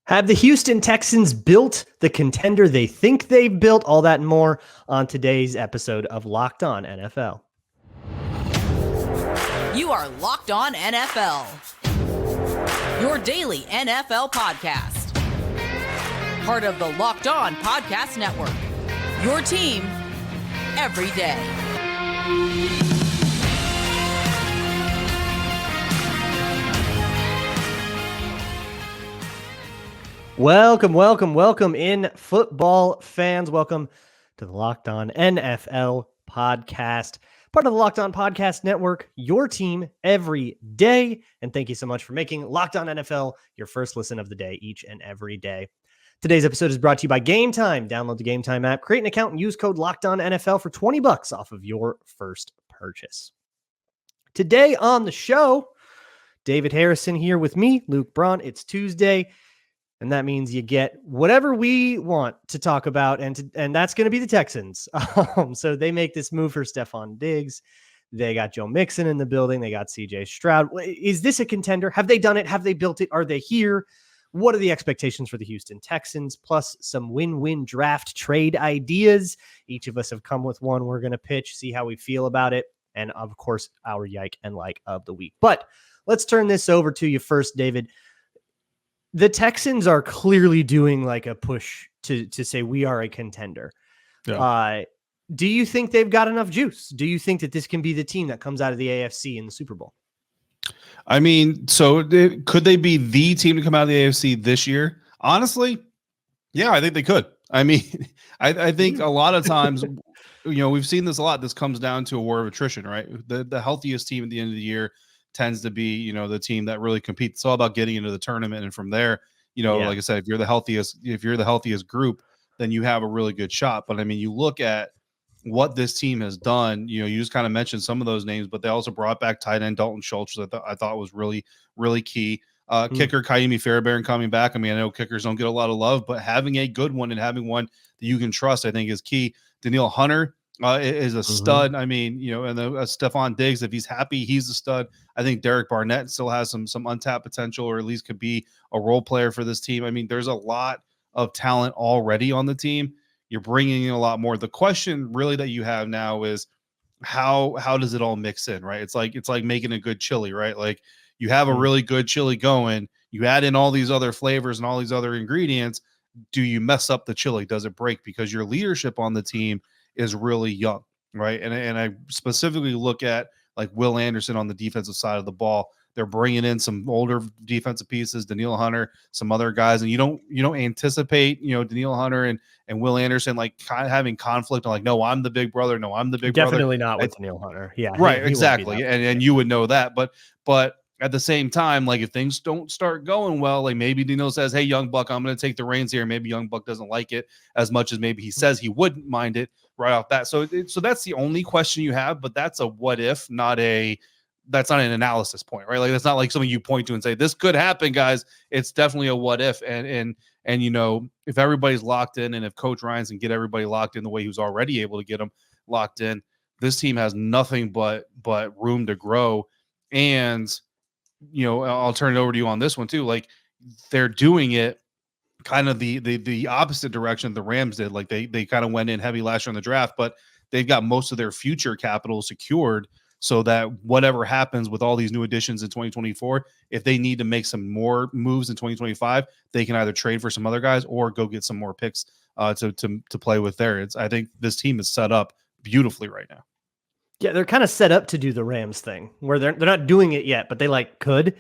Have the Houston Texans built the contender they think they've built? All that and more on today's episode of Locked On NFL. You are Locked On NFL, your daily NFL podcast. Part of the Locked On Podcast Network, your team every day. Welcome in football fans. Welcome to the Locked On NFL podcast, part of the Locked On Podcast Network, your team every day. And thank you so much for making Locked On NFL your first listen of the day each and every day. Today's episode is brought to you by Gametime. Download the Gametime app, create an account, and use code LOCKEDONNFL for $20 off of your first purchase. Today on the show, David Harrison here with me, Luke Braun. It's Tuesday. And that means you get whatever we want to talk about, and that's going to be the Texans. So they make this move for Stefon Diggs. They got Joe Mixon in the building. They got CJ Stroud. Is this a contender? Have they done it? Have they built it? Are they here? What are the expectations for the Houston Texans? Plus some win-win draft trade ideas. Each of us have come with one we're going to pitch, see how we feel about it. And of course, our Yike and Like of the week. But let's turn this over to you first, David. The Texans are clearly doing like a push to say we are a contender. Yeah. Do you think they've got enough juice? Do you think that this can be the team that comes out of the AFC in the Super Bowl? I mean, so could they be the team to come out of the AFC this year? Honestly, yeah, I think they could. I mean, I think a lot of times, we've seen this a lot. This comes down to a war of attrition, right? The healthiest team at the end of the year tends to be, the team that really competes. It's all about getting into the tournament. And from there, like I said, if you're the healthiest group, then you have a really good shot. But I mean, you look at what this team has done, you just kind of mentioned some of those names, but they also brought back tight end Dalton Schultz, which I thought was really, really key. Kicker Kaimi Fairbairn coming back. I mean, I know kickers don't get a lot of love, but having a good one and having one that you can trust, I think is key. Danielle Hunter is a stud. I mean, and Stefon Diggs, if he's happy, he's a stud. I think Derek Barnett still has some untapped potential, or at least could be a role player for this team. I mean, there's a lot of talent already on the team. You're bringing in a lot more. The question really that you have now is how does it all mix in, right? It's like making a good chili, right? Like you have a really good chili going, you add in all these other flavors and all these other ingredients. Do you mess up the chili? Does it break? Because your leadership on the team is really young, right? And I specifically look at like Will Anderson on the defensive side of the ball. They're bringing in some older defensive pieces, Danielle Hunter, some other guys, and you don't anticipate, Danielle Hunter and Will Anderson like kind of having conflict on like, no, I'm the big brother. No, I'm the big brother. Definitely not with Danielle Hunter. Yeah, right, exactly. And you would know that, but at the same time, like if things don't start going well, like maybe Danielle says, hey, young buck, I'm going to take the reins here. Maybe young buck doesn't like it as much as maybe he says he wouldn't mind it right off that. So that's the only question you have, but that's a what if, that's not an analysis point, right? Like that's not like something you point to and say, this could happen, guys. It's definitely a what if. And if everybody's locked in and if Coach Ryan can get everybody locked in the way he was already able to get them locked in, this team has nothing but room to grow. And, I'll turn it over to you on this one too. Like they're doing it kind of the opposite direction the Rams did. Like they kind of went in heavy last year in the draft, but they've got most of their future capital secured so that whatever happens with all these new additions in 2024, if they need to make some more moves in 2025, they can either trade for some other guys or go get some more picks to play with there. I think this team is set up beautifully right now. Yeah, they're kind of set up to do the Rams thing where they're not doing it yet, but they could,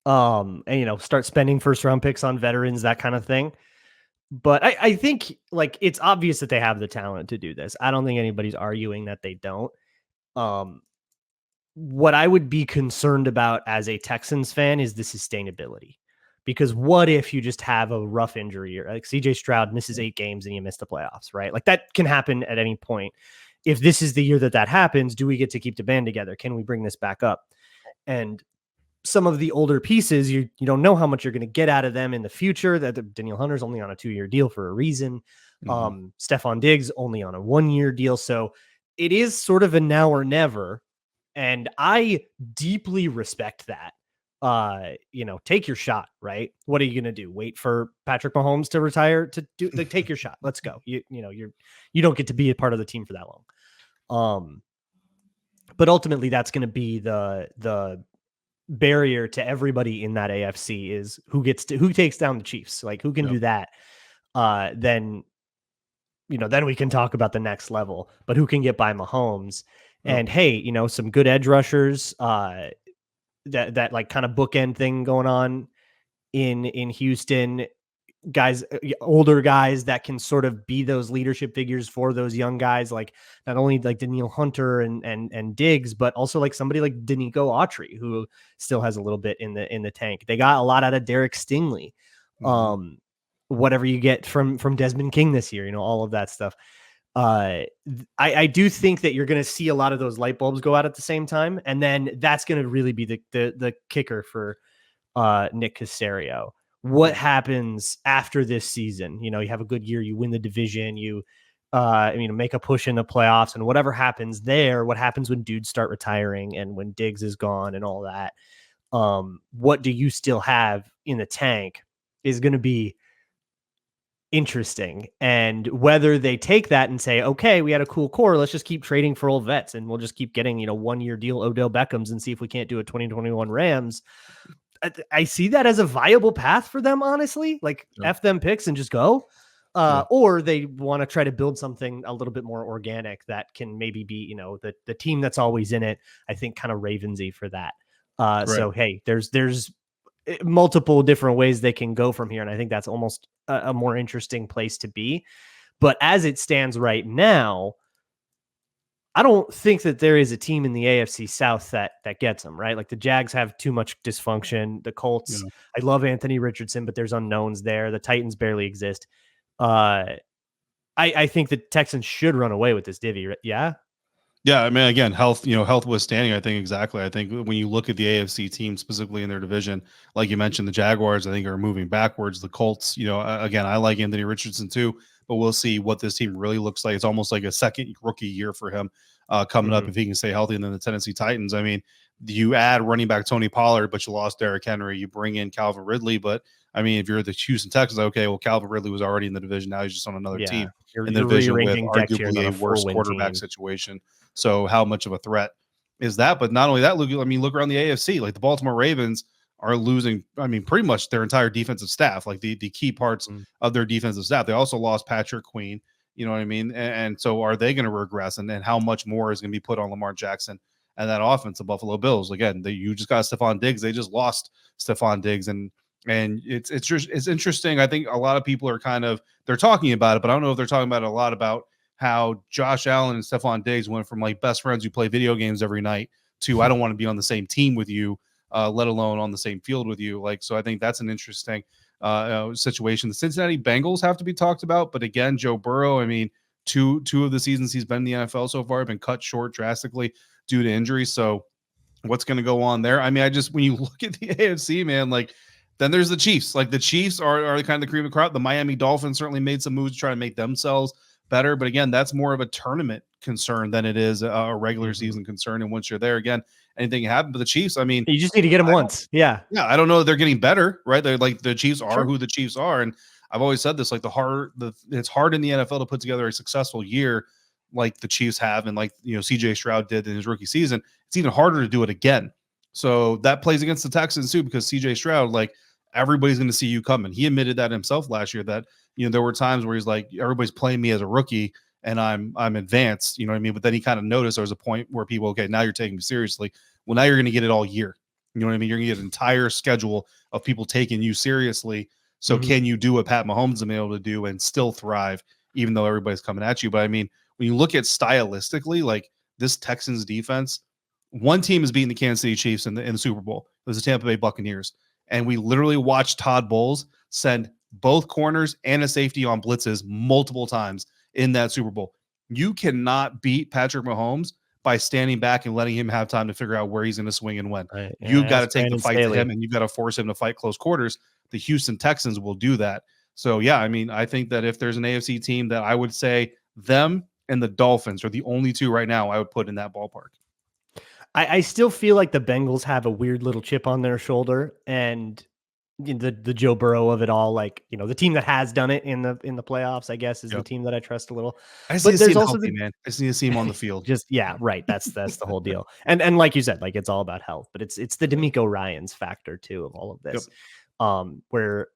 and start spending first round picks on veterans, that kind of thing. But I think it's obvious that they have the talent to do this. I don't think anybody's arguing that they don't. What I would be concerned about as a Texans fan is the sustainability, because what if you just have a rough injury, or like CJ Stroud misses 8 games and you miss the playoffs, right? Like that can happen at any point. If this is the year that happens, do we get to keep the band together? Can we bring this back up? And some of the older pieces, you don't know how much you're going to get out of them in the future. That Danielle Hunter's only on a 2-year deal for a reason. Stefon Diggs only on a 1-year deal. So it is sort of a now or never. And I deeply respect that. take your shot, right? What are you going to do? Wait for Patrick Mahomes to retire to do like, take your shot. Let's go. You don't get to be a part of the team for that long. But ultimately that's going to be the barrier to everybody in that AFC is who takes down the Chiefs. Like who can do that? Then we can talk about the next level, but who can get by Mahomes? And hey, some good edge rushers, that like kind of bookend thing going on in Houston, guys, older guys that can sort of be those leadership figures for those young guys, like not only like Danielle Hunter and Diggs, but also like somebody like Danico Autry, who still has a little bit in the tank. They got a lot out of Derek Stingley. Whatever you get from Desmond King this year, all of that stuff. I do think that you're going to see a lot of those light bulbs go out at the same time. And then that's going to really be the kicker for Nick Caserio. What happens after this season? You have a good year, you win the division, you make a push in the playoffs, and whatever happens there, what happens when dudes start retiring and when Diggs is gone and all that, what do you still have in the tank is going to be interesting. And whether they take that and say, okay, we had a cool core, let's just keep trading for old vets and we'll just keep getting 1-year deal Odell Beckhams and see if we can't do a 2021 Rams. I see that as a viable path for them, honestly. Like F them picks and just go. Or they want to try to build something a little bit more organic that can maybe be, the team that's always in it. I think kind of Ravensy for that. So hey, there's multiple different ways they can go from here, and I think that's almost a more interesting place to be. But as it stands right now, I don't think that there is a team in the AFC South that gets them, right? Like the Jags have too much dysfunction. The Colts, I love Anthony Richardson, but there's unknowns there. The Titans barely exist. I think the Texans should run away with this divvy. Yeah. Yeah, I mean, again, health withstanding, I think exactly. I think when you look at the AFC team specifically in their division, like you mentioned, the Jaguars, I think are moving backwards. The Colts, again, I like Anthony Richardson too, but we'll see what this team really looks like. It's almost like a second rookie year for him coming up if he can stay healthy. And then the Tennessee Titans, I mean, you add running back Tony Pollard, but you lost Derrick Henry. You bring in Calvin Ridley, but I mean, if you're the Houston Texans, okay, well, Calvin Ridley was already in the division. Now he's just on another team in the division with arguably a worse quarterback situation. So how much of a threat is that? But not only that, look around the AFC. Like the Baltimore Ravens are losing, I mean, pretty much their entire defensive staff, like the key parts of their defensive staff. They also lost Patrick Queen, you know what I mean? And so are they going to regress? And how much more is going to be put on Lamar Jackson and that offense, the Buffalo Bills? Again, you just got Stefon Diggs. They just lost Stefon Diggs. And it's interesting. I think a lot of people are they're talking about it, but I don't know if they're talking about it a lot about how Josh Allen and Stefon Diggs went from like best friends who play video games every night to I don't want to be on the same team with you, let alone on the same field with you. Like, so I think that's an interesting situation. The Cincinnati Bengals have to be talked about, but again, Joe Burrow, I mean, two of the seasons he's been in the NFL so far have been cut short drastically due to injuries. So what's going to go on there? I mean, when you look at the AFC, man, like then there's the Chiefs. Like the Chiefs are kind of the cream of the crop. The Miami Dolphins certainly made some moves to try to make themselves better, but again, that's more of a tournament concern than it is a regular season concern. And once you're there, again, anything can happen. But the Chiefs, I mean, you just need to get them once. Yeah. I don't know if they're getting better, right? They're like the Chiefs are who the Chiefs are, and I've always said this: like it's hard in the NFL to put together a successful year like the Chiefs have, and like CJ Stroud did in his rookie season. It's even harder to do it again. So that plays against the Texans too, because CJ Stroud, like everybody's going to see you coming. He admitted that himself last year that there were times where he's like, everybody's playing me as a rookie and I'm advanced, you know what I mean? But then he kind of noticed there was a point where people, okay, now you're taking me seriously. Well, now you're going to get it all year. You know what I mean? You're going to get an entire schedule of people taking you seriously. So can you do what Pat Mahomes has been able to do and still thrive, even though everybody's coming at you? But I mean, when you look at stylistically, like this Texans defense, one team is beating the Kansas City Chiefs in the Super Bowl. It was the Tampa Bay Buccaneers. And we literally watched Todd Bowles send both corners and a safety on blitzes multiple times in that Super Bowl. You cannot beat Patrick Mahomes by standing back and letting him have time to figure out where he's going to swing and when. Right. Yeah, you've got to take the fight to him, and you've got to force him to fight close quarters. The Houston Texans will do that. So, yeah, I mean, I think that if there's an AFC team that I would say them and the Dolphins are the only two right now I would put in that ballpark. I still feel like the Bengals have a weird little chip on their shoulder, and the Joe Burrow of it all, like, the team that has done it in the playoffs, I guess, is the Yep. team that I trust a little. I just need But to see there's him also healthy, man. I just need to see him on the field. right. That's the whole deal. And like you said, like, it's all about health, but it's the D'Amico Ryans factor too of all of Yep. this. Where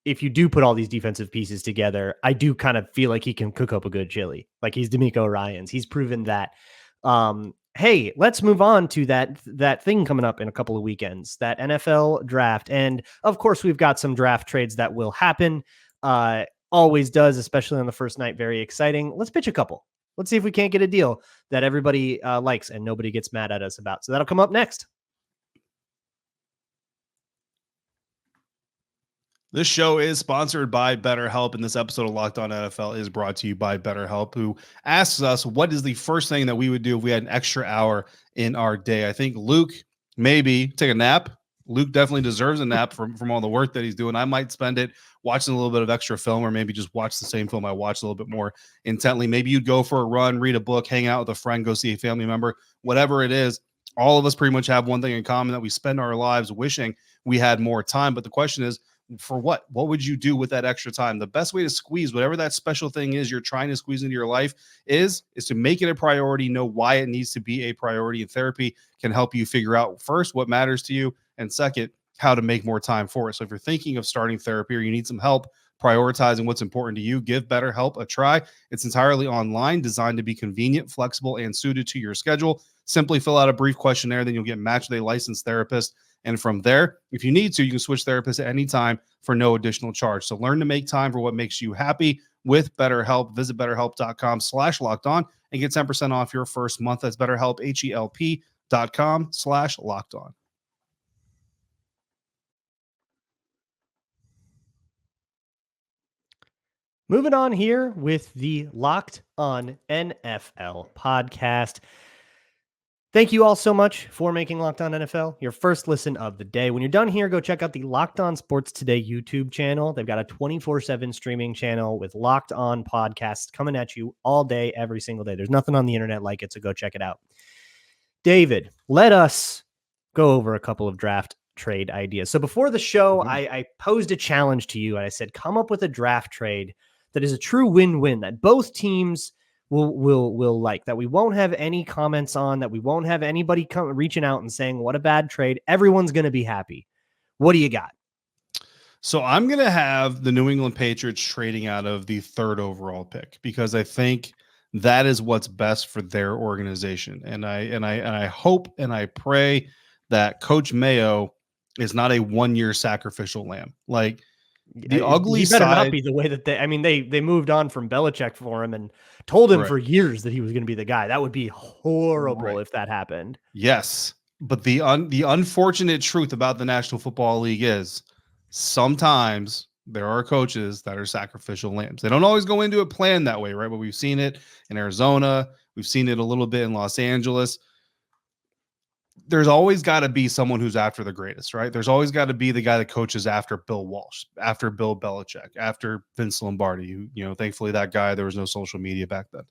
if you do put all these defensive pieces together, I do kind of feel like he can cook up a good chili. Like, he's D'Amico Ryans. He's proven that. Hey, let's move on to that thing coming up in a couple of weekends, that NFL draft. And of course, we've got some draft trades that will happen. Always does, especially on the first night. Very exciting. Let's pitch a couple. Let's see if we can't get a deal that everybody likes and nobody gets mad at us about. So that'll come up next. This show is sponsored by BetterHelp, and this episode of Locked On NFL is brought to you by BetterHelp, who asks us what is the first thing that we would do if we had an extra hour in our day. I think Luke maybe take a nap. Luke definitely deserves a nap from all the work that he's doing. I might spend it watching a little bit of extra film, or maybe just watch the same film I watched a little bit more intently. Maybe you'd go for a run, read a book, hang out with a friend, go see a family member, whatever it is. All of us pretty much have one thing in common, that we spend our lives wishing we had more time. But the question is, for what? What would you do with that extra time? The best way to squeeze whatever that special thing is you're trying to squeeze into your life is to make it a priority, know why it needs to be a priority. And therapy can help you figure out, first, what matters to you, and second, how to make more time for it. So if you're thinking of starting therapy or you need some help prioritizing what's important to you, give BetterHelp a try. It's entirely online, designed to be convenient, flexible, and suited to your schedule. Simply fill out a brief questionnaire, then you'll get matched with a licensed therapist. And from there, if you need to, you can switch therapists at any time for no additional charge. So learn to make time for what makes you happy with BetterHelp. Visit BetterHelp.com/lockedon and get 10% off your first month. That's BetterHelp, HELP.com/lockedon. Moving on here with the Locked On NFL podcast. Thank you all so much for making Locked On NFL your first listen of the day. When you're done here, go check out the Locked On Sports Today YouTube channel. They've got a 24/7 streaming channel with Locked On podcasts coming at you all day, every single day. There's nothing on the internet like it, so go check it out. David, let us go over a couple of draft trade ideas. So before the show, I posed a challenge to you, and I said, come up with a draft trade that is a true win-win, that both teams will like, that we won't have any comments on, that we won't have anybody reaching out and saying what a bad trade. Everyone's going to be happy. What do you got? So I'm going to have the New England Patriots trading out of the 3rd overall pick, because I think that is what's best for their organization. And I hope and I pray that Coach Mayo is not a 1-year sacrificial lamb. Like, the ugly he better side, not be the way that they moved on from Belichick for him and told him for years that he was going to be the guy. That would be horrible if that happened. Yes. But the unfortunate truth about the National Football League is sometimes there are coaches that are sacrificial lambs. They don't always go into it planned that way, right? But we've seen it in Arizona. We've seen it a little bit in Los Angeles. There's always got to be someone who's after the greatest, right? There's always got to be the guy that coaches after Bill Walsh, after Bill Belichick, after Vince Lombardi. Thankfully that guy, there was no social media back then.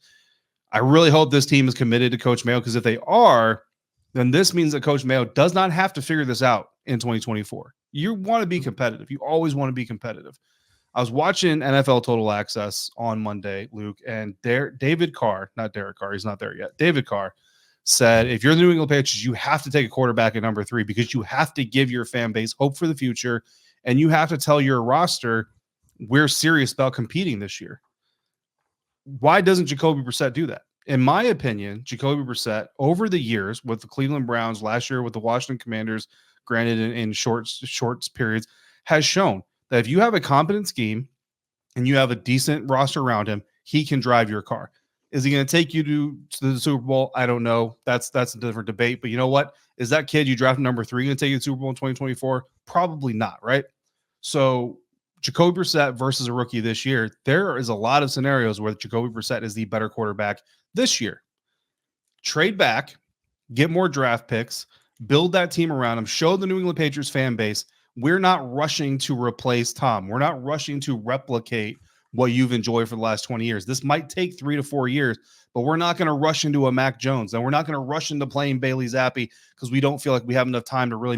I really hope this team is committed to Coach Mayo, because if they are, then this means that Coach Mayo does not have to figure this out in 2024. You want to be competitive. You always want to be competitive. I was watching NFL Total Access on Monday, Luke, and David Carr, not Derek Carr, he's not there yet. David Carr said, if you're the New England Patriots, you have to take a quarterback at number 3, because you have to give your fan base hope for the future, and you have to tell your roster, we're serious about competing this year. Why doesn't Jacoby Brissett do that? In my opinion, Jacoby Brissett, over the years with the Cleveland Browns, last year with the Washington Commanders, granted in short periods, has shown that if you have a competent scheme and you have a decent roster around him, he can drive your car. Is he going to take you to the Super Bowl? I don't know. That's a different debate. But you know what? Is that kid you drafted number 3 going to take you to the Super Bowl in 2024? Probably not, right? So Jacoby Brissett versus a rookie this year, there is a lot of scenarios where Jacoby Brissett is the better quarterback this year. Trade back, get more draft picks, build that team around him, show the New England Patriots fan base, we're not rushing to replace Tom. We're not rushing to replicate what you've enjoyed for the last 20 years. This might take 3 to 4 years, but we're not going to rush into a Mac Jones, and we're not going to rush into playing Bailey Zappi because we don't feel like we have enough time to really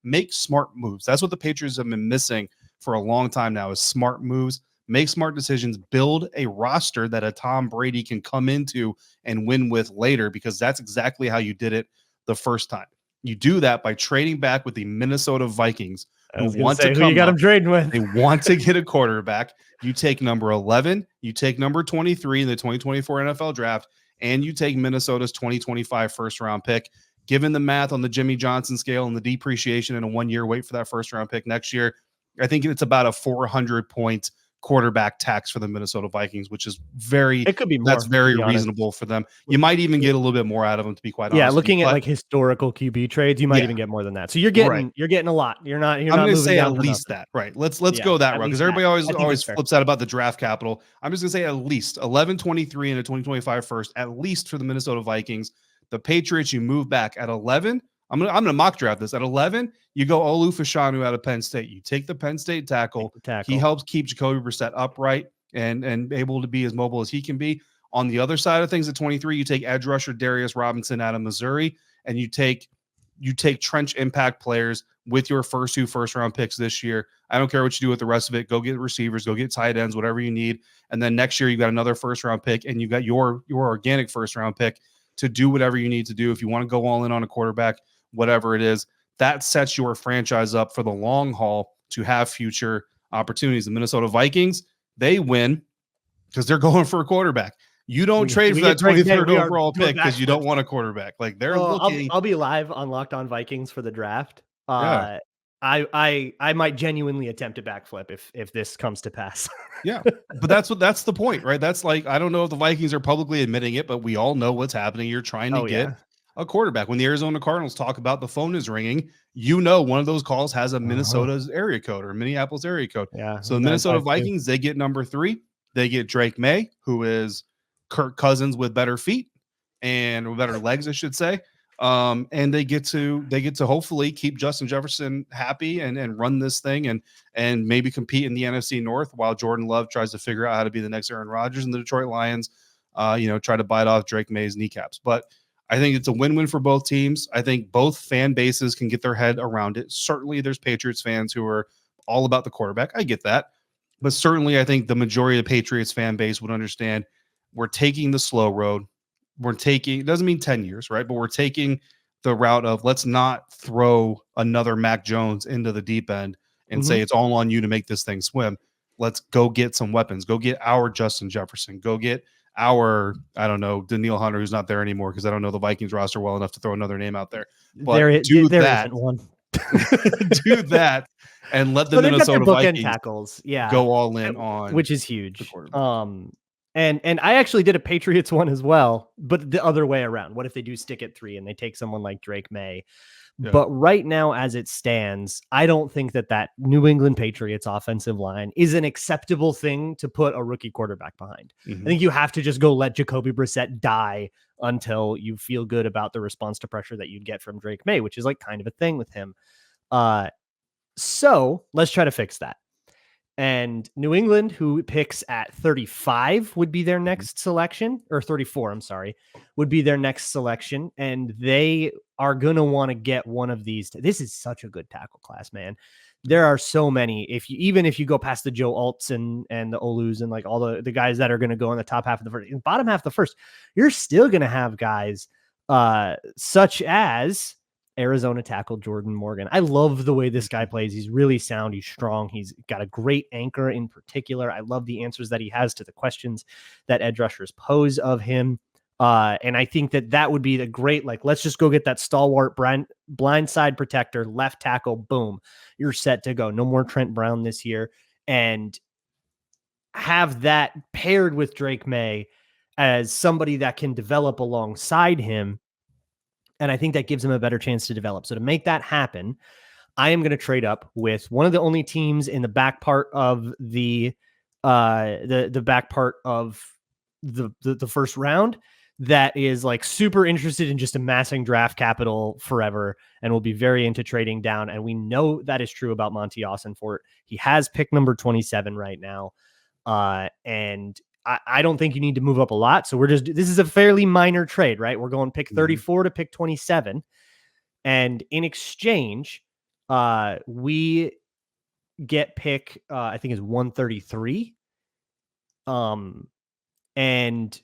make smart moves. That's what the Patriots have been missing for a long time now, is smart moves. Make smart decisions, build a roster that a Tom Brady can come into and win with later, because that's exactly how you did it the first time. You do that by trading back with the Minnesota Vikings, who want to come you got him trading with. They want to get a quarterback. You take number 11, you take number 23 in the 2024 NFL draft, and you take Minnesota's 2025 first-round pick. Given the math on the Jimmy Johnson scale and the depreciation in a 1-year wait for that first-round pick next year, I think it's about a 400-point quarterback tax for the Minnesota Vikings, which is it could be more, that's very reasonable for them. You might even get a little bit more out of them, to be quite honest. Yeah, looking at like historical QB trades, you might even get more than that. So you're getting a lot. You're not I'm going to say down at least that. Right. Let's go that route, because everybody always flips out about the draft capital. I'm just going to say at least 11, 23 and a 2025 first, at least for the Minnesota Vikings. The Patriots, you move back at 11. I'm gonna mock draft this. At 11, you go Olu Fashanu out of Penn State. You take the Penn State tackle. He helps keep Jacoby Brissett upright and able to be as mobile as he can be. On the other side of things, at 23, you take edge rusher Darius Robinson out of Missouri, and you take trench impact players with your first 2 first-round picks this year. I don't care what you do with the rest of it. Go get receivers, go get tight ends, whatever you need. And then next year, you got another first-round pick, and you got your organic first-round pick to do whatever you need to do. If you want to go all in on a quarterback, whatever it is, that sets your franchise up for the long haul to have future opportunities. The Minnesota Vikings, they win because they're going for a quarterback. You don't trade for that 23rd overall pick because you don't want a quarterback. Like they're looking. I'll be live on Locked On Vikings for the draft. I might genuinely attempt a backflip if this comes to pass. Yeah, but that's the point, right? That's like, I don't know if the Vikings are publicly admitting it, but we all know what's happening. You're trying to get a quarterback. When the Arizona Cardinals talk about the phone is ringing, one of those calls has a Minnesota's area code or Minneapolis area code. Yeah. So the Minnesota Vikings, they get number 3. They get Drake May, who is Kirk Cousins with better feet and better legs, I should say. And they get to hopefully keep Justin Jefferson happy and run this thing and maybe compete in the NFC North while Jordan Love tries to figure out how to be the next Aaron Rodgers, and the Detroit Lions, try to bite off Drake May's kneecaps. But I think it's a win-win for both teams. I think both fan bases can get their head around it. Certainly there's Patriots fans who are all about the quarterback. I get that. But certainly I think the majority of the Patriots fan base would understand we're taking the slow road. It doesn't mean 10 years, right? But we're taking the route of, let's not throw another Mac Jones into the deep end and say it's all on you to make this thing swim. Let's go get some weapons. Go get our Justin Jefferson. Go get our, I don't know, Danielle Hunter, who's not there anymore because I don't know the Vikings roster well enough to throw another name out there. But there isn't one. Do that and let the Minnesota Vikings tackles, go all in on, which is huge. And I actually did a Patriots one as well, but the other way around. What if they do stick at 3 and they take someone like Drake May? Yeah. But right now, as it stands, I don't think that New England Patriots offensive line is an acceptable thing to put a rookie quarterback behind. I think you have to just go let Jacoby Brissett die until you feel good about the response to pressure that you'd get from Drake May, which is like kind of a thing with him. So let's try to fix that. And New England, who picks at 35, would be their next selection, or 34, I'm sorry, would be their next selection. And they are going to want to get one of these. This is such a good tackle class, man. There are so many. Even if you go past the Joe Alts and the Olus and like all the guys that are going to go in the top half of the first, bottom half of the first, you're still going to have guys such as Arizona tackle Jordan Morgan. I love the way this guy plays. He's really sound. He's strong. He's got a great anchor in particular. I love the answers that he has to the questions that edge rushers pose of him. And I think that would be the great, like, let's just go get that stalwart blindside protector, left tackle. Boom. You're set to go. No more Trent Brown this year. And have that paired with Drake May as somebody that can develop alongside him. And I think that gives him a better chance to develop. So to make that happen, I am going to trade up with one of the only teams in the back part of the back part of the first round that is like super interested in just amassing draft capital forever and will be very into trading down. And we know that is true about Monty Austinfort. He has pick number 27 right now. And I don't think you need to move up a lot. So this is a fairly minor trade, right? We're going pick 34 to pick 27. And in exchange, we get pick, I think is 133. And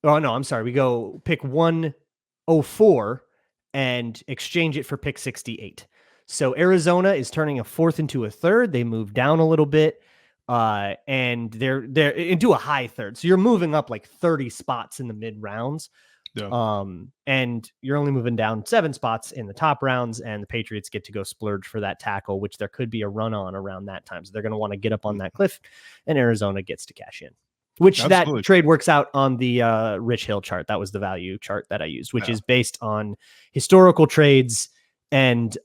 oh no, I'm sorry. We go pick 104 and exchange it for pick 68. So Arizona is turning a fourth into a third. They move down a little bit, and they're into a high third. So you're moving up like 30 spots in the mid rounds. Yeah. And you're only moving down 7 spots in the top rounds, and the Patriots get to go splurge for that tackle, which there could be a run on around that time. So they're going to want to get up on that cliff, and Arizona gets to cash in. Which Absolutely. That trade works out on the Rich Hill chart. That was the value chart that I used, which is based on historical trades and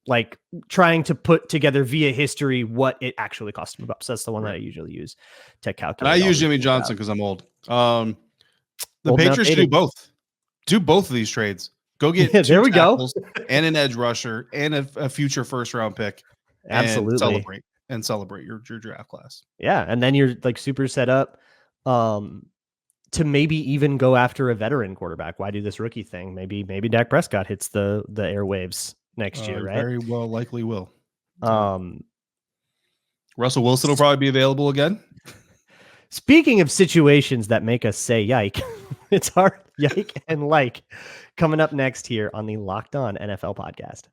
like trying to put together via history what it actually cost to move up. So that's the one that I usually use to calculate. And I use Jimmy Johnson because I'm old. The Old Patriots outdated. do both of these trades. Go get Yeah, two there we tackles go. and an edge rusher and a future first round pick. Absolutely. And celebrate your draft class. Yeah, and then you're like super set up to maybe even go after a veteran quarterback. Why do this rookie thing? Maybe Dak Prescott hits the airwaves next year, right? Very well likely will. Um Russell Wilson will probably be available again. Speaking of situations that make us say yike, it's our yike and like coming up next here on the Locked On NFL podcast.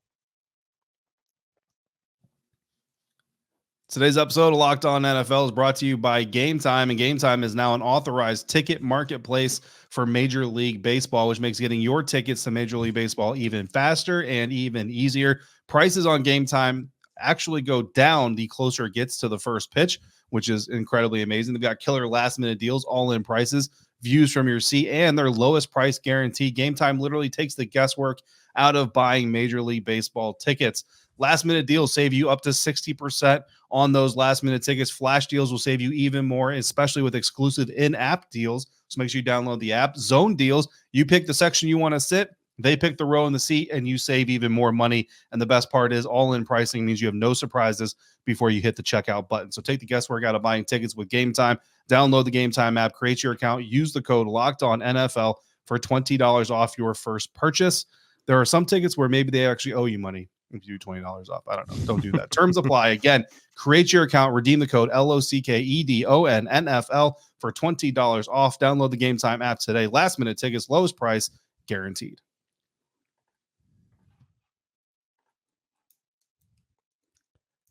Today's episode of Locked On NFL is brought to you by Gametime, and Gametime is now an authorized ticket marketplace for Major League Baseball, which makes getting your tickets to Major League Baseball even faster and even easier. Prices on Gametime actually go down the closer it gets to the first pitch, which is incredibly amazing. They've got killer last-minute deals, all-in prices, views from your seat, and their lowest price guarantee. Gametime literally takes the guesswork out of buying Major League Baseball tickets. Last-minute deals save you up to 60% on those last-minute tickets. Flash deals will save you even more, especially with exclusive in-app deals. So make sure you download the app. Zone deals, you pick the section you want to sit. They pick the row in the seat, and you save even more money. And the best part is all-in pricing means you have no surprises before you hit the checkout button. So take the guesswork out of buying tickets with Gametime. Download the Gametime app, create your account, use the code LOCKEDONNFL for $20 off your first purchase. There are some tickets where maybe they actually owe you money if you do $20 off. I don't know. Don't do that. Terms apply. Again, create your account, redeem the code LOCKEDONNFL for $20 off. Download the Gametime app today. Last-minute tickets, lowest price, guaranteed.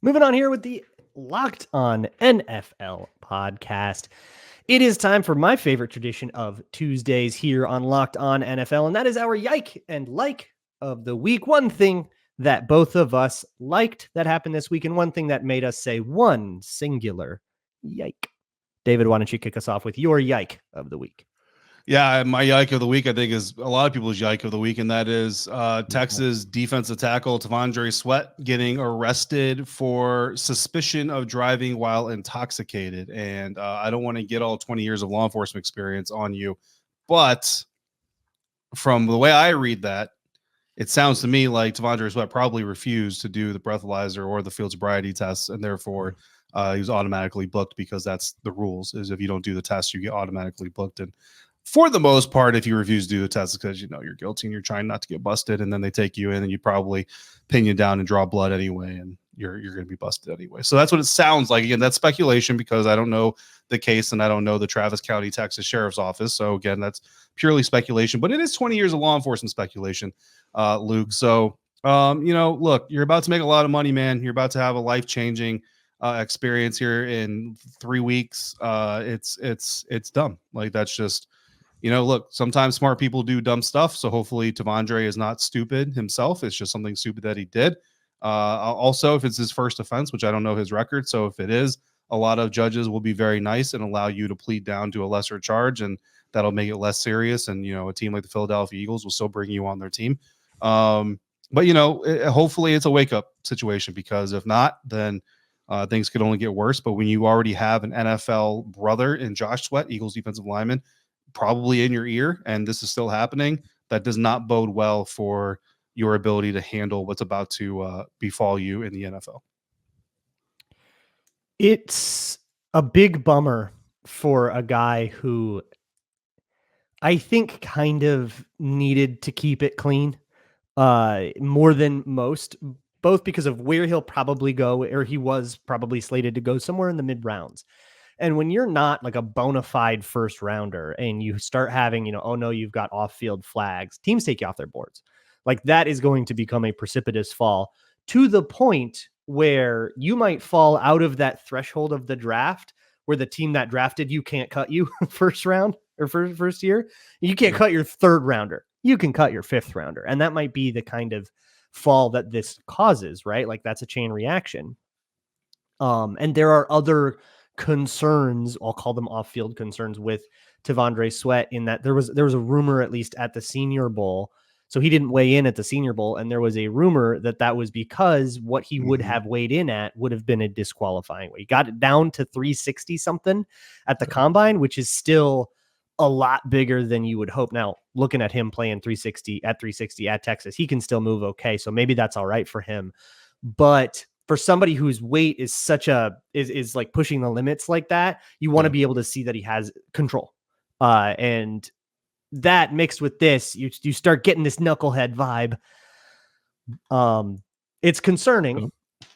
Moving on here with the Locked On NFL podcast. It is time for my favorite tradition of Tuesdays here on Locked On NFL, and that is our Yike and Like of the week. One thing that both of us liked that happened this week, and one thing that made us say one singular yike. David, why don't you kick us off with your Yike of the week? Yeah, my yike of the week, I think, is a lot of people's yike of the week, and that is Texas defensive tackle T'Vondre Sweat getting arrested for suspicion of driving while intoxicated. And I don't want to get all 20 years of law enforcement experience on you, but from the way I read that, it sounds to me like T'Vondre Sweat probably refused to do the breathalyzer or the field sobriety tests, and therefore he was automatically booked, because that's the rules, is if you don't do the test, you get automatically booked. And for the most part, if you refuse to do the test, it's because you know you're guilty and you're trying not to get busted, and then they take you in and you probably pin you down and draw blood anyway, and you're going to be busted anyway. So that's what it sounds like. Again, that's speculation because I don't know the case and I don't know the Travis County, Texas Sheriff's Office. So again, that's purely speculation, but it is 20 years of law enforcement speculation, Luke. So, look, you're about to make a lot of money, man. You're about to have a life-changing experience here in 3 weeks. It's dumb. Like, that's just, look, sometimes smart people do dumb stuff. So hopefully T'Vondre is not stupid himself. It's just something stupid that he did. Also, if it's his first offense, which I don't know his record. So if it is, a lot of judges will be very nice and allow you to plead down to a lesser charge, and that'll make it less serious. And, a team like the Philadelphia Eagles will still bring you on their team. But hopefully it's a wake-up situation, because if not, then things could only get worse. But when you already have an NFL brother in Josh Sweat, Eagles defensive lineman, probably in your ear, and this is still happening, that does not bode well for your ability to handle what's about to befall you in the NFL. It's a big bummer for a guy who I think kind of needed to keep it clean more than most, both because of where he'll probably go, or he was probably slated to go somewhere in the mid rounds. And when you're not like a bona fide first rounder and you start having, oh no, you've got off field flags, teams take you off their boards. Like that is going to become a precipitous fall to the point where you might fall out of that threshold of the draft where the team that drafted you can't cut you first round or first year. You can't cut your third rounder. You can cut your fifth rounder. And that might be the kind of fall that this causes, right? Like that's a chain reaction. And there are other concerns, I'll call them off-field concerns with T'Vondre Sweat in that there was a rumor, at least at the Senior Bowl. So he didn't weigh in at the Senior Bowl. And there was a rumor that was because what he would have weighed in at would have been a disqualifying weight. He got it down to 360 something at the combine, which is still a lot bigger than you would hope. Now, looking at him playing 360 at Texas, he can still move okay. So maybe that's all right for him. But for somebody whose weight is is like pushing the limits like that, you want to be able to see that he has control. And that mixed with this, you start getting this knucklehead vibe. It's concerning.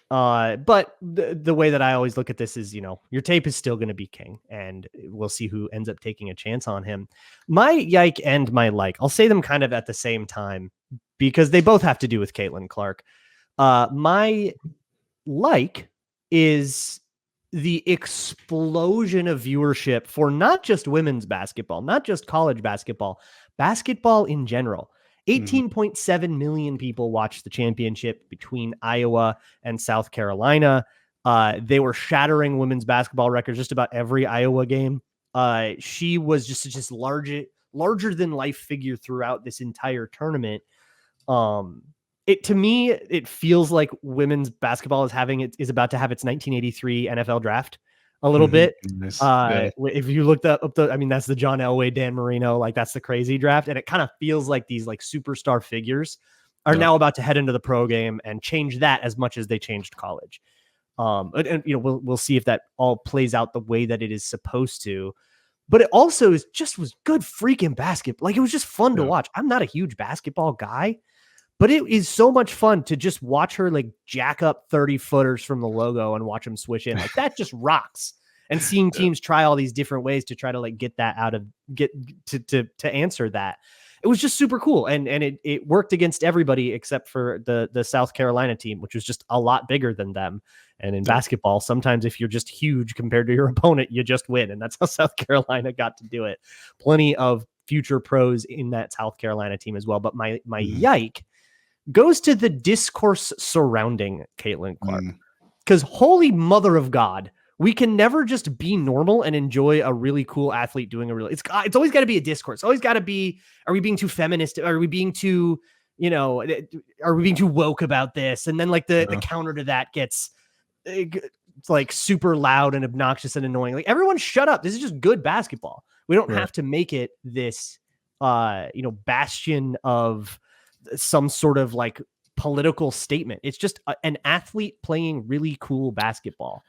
But the way that I always look at this is, your tape is still going to be king, and we'll see who ends up taking a chance on him. My yike and my like, I'll say them kind of at the same time because they both have to do with Caitlin Clark. My like is the explosion of viewership for not just women's basketball, not just college basketball in general. 18.7 million people watched the championship between Iowa and South Carolina. They were shattering women's basketball records just about every Iowa game. She was just larger than life figure throughout this entire tournament. To me, it feels like women's basketball is about to have its 1983 NFL draft a little bit. Nice. If you looked up that's the John Elway, Dan Marino, like that's the crazy draft. And it kind of feels like these like superstar figures are now about to head into the pro game and change that as much as they changed college. We'll see if that all plays out the way that it is supposed to. But it also was good freaking basketball. Like it was just fun to watch. I'm not a huge basketball guy, but it is so much fun to just watch her like jack up 30 footers from the logo and watch them swish in. Like that just rocks. And seeing teams try all these different ways to try to like get to answer that. It was just super cool. And it worked against everybody except for the South Carolina team, which was just a lot bigger than them. And in basketball, sometimes if you're just huge compared to your opponent, you just win. And that's how South Carolina got to do it. Plenty of future pros in that South Carolina team as well. But my yike goes to the discourse surrounding Caitlin Clark. Because holy mother of God, we can never just be normal and enjoy a really cool athlete doing it's always got to be a discourse. It's always got to be, are we being too feminist? Are we being too, are we being too woke about this? And then like the counter to that gets it's like super loud and obnoxious and annoying. Like everyone shut up. This is just good basketball. We don't have to make it this, bastion of some sort of like political statement. It's just an athlete playing really cool basketball.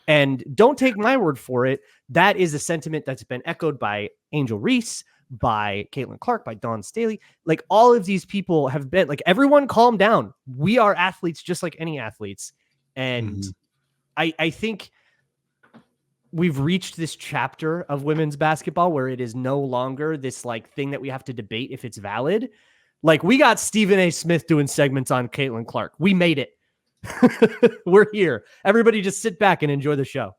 And don't take my word for it. That is a sentiment that's been echoed by Angel Reese, by Caitlin Clark, by Dawn Staley. Like all of these people have been like, everyone calm down. We are athletes just like any athletes. And I think we've reached this chapter of women's basketball where it is no longer this like thing that we have to debate if it's valid. Like we got Stephen A. Smith doing segments on Caitlin Clark. We made it. We're here. Everybody just sit back and enjoy the show.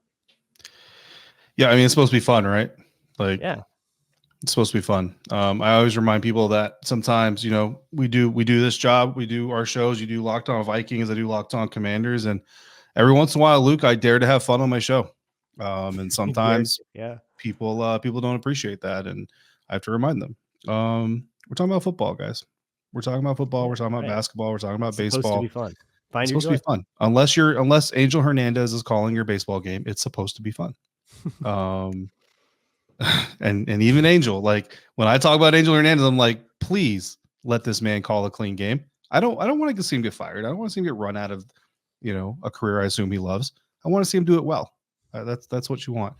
Yeah, I mean, it's supposed to be fun, right? Like, yeah, it's supposed to be fun. I always remind people that sometimes, we do this job, we do our shows, you do Locked On Vikings, I do Locked On Commanders, and every once in a while, Luke, I dare to have fun on my show. And sometimes people don't appreciate that, and I have to remind them. We're talking about football, guys. We're talking about football. We're talking about basketball. We're talking about baseball. Supposed to be fun. It's supposed to be fun. Unless Angel Hernandez is calling your baseball game, it's supposed to be fun. And even Angel, like when I talk about Angel Hernandez, I'm like, please let this man call a clean game. I don't want to see him get fired. I don't want to see him get run out of, a career I assume he loves. I want to see him do it well. That's what you want.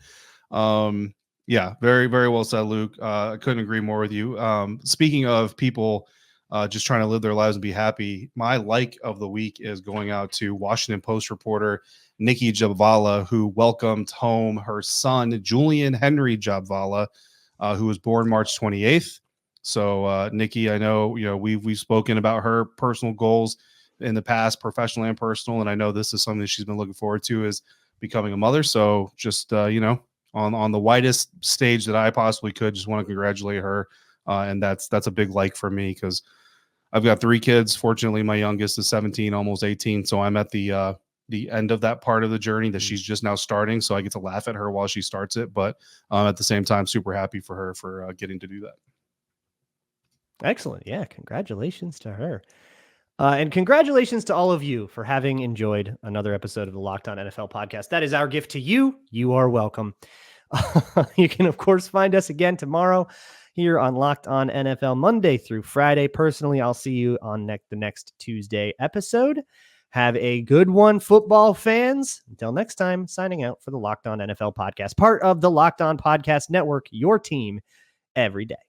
Yeah, very, very well said, Luke. I couldn't agree more with you. Speaking of people just trying to live their lives and be happy, my like of the week is going out to Washington Post reporter Nikki Jabvala, who welcomed home her son, Julian Henry Jabvala, who was born March 28th. So, Nikki, I know, we've spoken about her personal goals in the past, professional and personal, and I know this is something that she's been looking forward to, is becoming a mother. So just, on the widest stage that I possibly could, just want to congratulate her. And that's a big like for me, because I've got 3 kids. Fortunately, my youngest is 17, almost 18. So I'm at the end of that part of the journey that she's just now starting. So I get to laugh at her while she starts it. But at the same time, super happy for her for getting to do that. Excellent. Yeah. Congratulations to her. And congratulations to all of you for having enjoyed another episode of the Locked On NFL podcast. That is our gift to you. You are welcome. You can, of course, find us again tomorrow here on Locked On NFL, Monday through Friday. Personally, I'll see you on the next Tuesday episode. Have a good one, football fans. Until next time, signing out for the Locked On NFL podcast, part of the Locked On Podcast Network, your team every day.